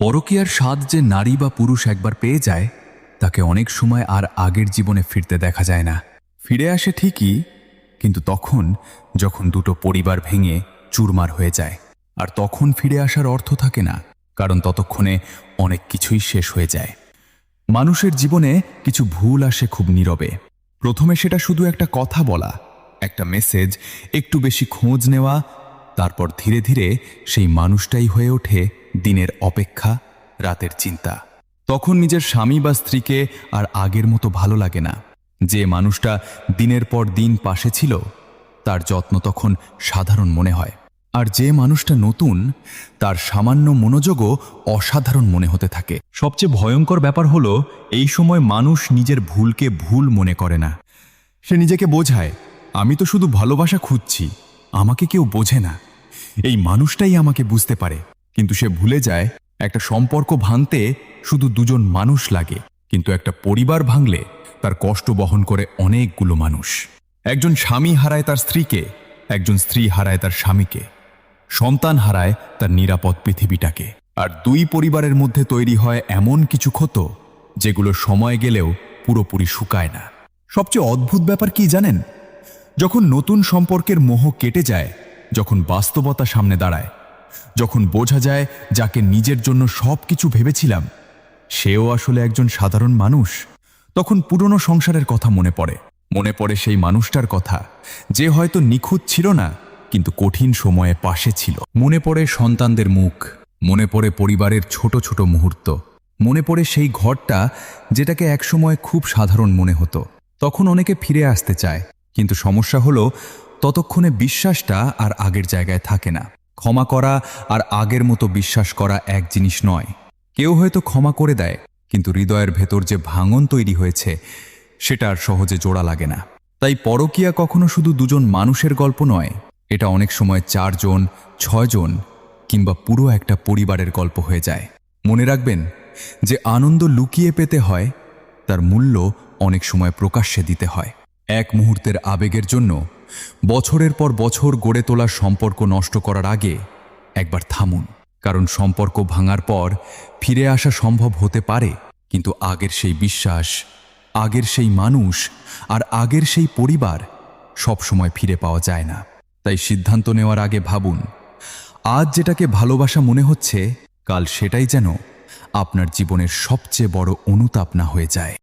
পরকীয়ার স্বাদ যে নারী বা পুরুষ একবার পেয়ে যায় তাকে অনেক সময় আর আগের জীবনে ফিরতে দেখা যায় না। ফিরে আসে ঠিকই, কিন্তু তখন যখন দুটো পরিবার ভেঙে চুরমার হয়ে যায়। আর তখন ফিরে আসার অর্থ থাকে না, কারণ ততক্ষণে অনেক কিছুই শেষ হয়ে যায়। মানুষের জীবনে কিছু ভুল আসে খুব নীরবে। প্রথমে সেটা শুধু একটা কথা বলা, একটা মেসেজ, একটু বেশি খোঁজ নেওয়া, তারপর ধীরে ধীরে সেই মানুষটাই হয়ে ওঠে দিনের অপেক্ষা, রাতের চিন্তা। তখন নিজের স্বামী বা স্ত্রীকে আর আগের মতো ভালো লাগে না। যে মানুষটা দিনের পর দিন পাশে ছিল তার যত্ন তখন সাধারণ মনে হয়। আর যে মানুষটা নতুন, তার সামান্য মনোযোগও অসাধারণ মনে হতে থাকে। সবচেয়ে ভয়ঙ্কর ব্যাপার হলো এই সময় মানুষ নিজের ভুলকে ভুল মনে করে না। সে নিজেকে বোঝায়, আমি তো শুধু ভালোবাসা খুঁজছি, আমাকে কেউ বোঝে না, এই মানুষটাই আমাকে বুঝতে পারে। কিন্তু সে ভুলে যায় একটা সম্পর্ক ভাঙতে শুধু দুজন মানুষ লাগে, কিন্তু একটা পরিবার ভাঙলে তার কষ্ট বহন করে অনেকগুলো মানুষ। একজন স্বামী হারায় তার স্ত্রীকে, একজন স্ত্রী হারায় তার স্বামীকে, সন্তান হারায় তার নিরাপদ পৃথিবীটাকে। আর দুই পরিবারের মধ্যে তৈরি হয় এমন কিছু ক্ষত যেগুলো সময় গেলেও পুরোপুরি শুকায় না। সবচেয়ে অদ্ভুত ব্যাপার কি জানেন? যখন নতুন সম্পর্কের মোহ কেটে যায়, যখন বাস্তবতা সামনে দাঁড়ায়, যখন বোঝা যায় যাকে নিজের জন্য সব কিছু ভেবেছিলাম সেও আসলে একজন সাধারণ মানুষ, তখন পুরনো সংসারের কথা মনে পড়ে। মনে পড়ে সেই মানুষটার কথা যে হয়তো নিখুঁত ছিল না, কিন্তু কঠিন সময়ে পাশে ছিল। মনে পড়ে সন্তানদের মুখ, মনে পড়ে পরিবারের ছোট ছোট মুহূর্ত, মনে পড়ে সেই ঘরটা যেটাকে একসময় খুব সাধারণ মনে হতো। তখন অনেকে ফিরে আসতে চায়, কিন্তু সমস্যা হলো ততক্ষণে বিশ্বাসটা আর আগের জায়গায় থাকে না। ক্ষমা করা আর আগের মতো বিশ্বাস করা এক জিনিস নয়। কেউ হয়তো ক্ষমা করে দেয়, কিন্তু হৃদয়ের ভেতর যে ভাঙন তৈরি হয়েছে সেটা আর সহজে জোড়া লাগে না। তাই পরকীয়া কখনো শুধু দুজন মানুষের গল্প নয়, এটা অনেক সময় 4 জন, 6 জন কিংবা পুরো একটা পরিবারের গল্প হয়ে যায়। মনে রাখবেন, যে আনন্দ লুকিয়ে পেতে হয় তার মূল্য অনেক সময় প্রকাশ্যে দিতে হয়। এক মুহূর্তের আবেগের জন্য বছরের পর বছর গড়ে তোলা সম্পর্ক নষ্ট করার আগে একবার থামুন। কারণ সম্পর্ক ভাঙার পর ফিরে আসা সম্ভব হতে পারে, কিন্তু আগের সেই বিশ্বাস, আগের সেই মানুষ আর আগের সেই পরিবার সব সময় ফিরে পাওয়া যায় না। তাই সিদ্ধান্ত নেওয়ার আগে ভাবুন, আজ যেটাকে ভালোবাসা মনে হচ্ছে কাল সেটাই যেন আপনার জীবনের সবচেয়ে বড় অনুতাপ না হয়ে যায়।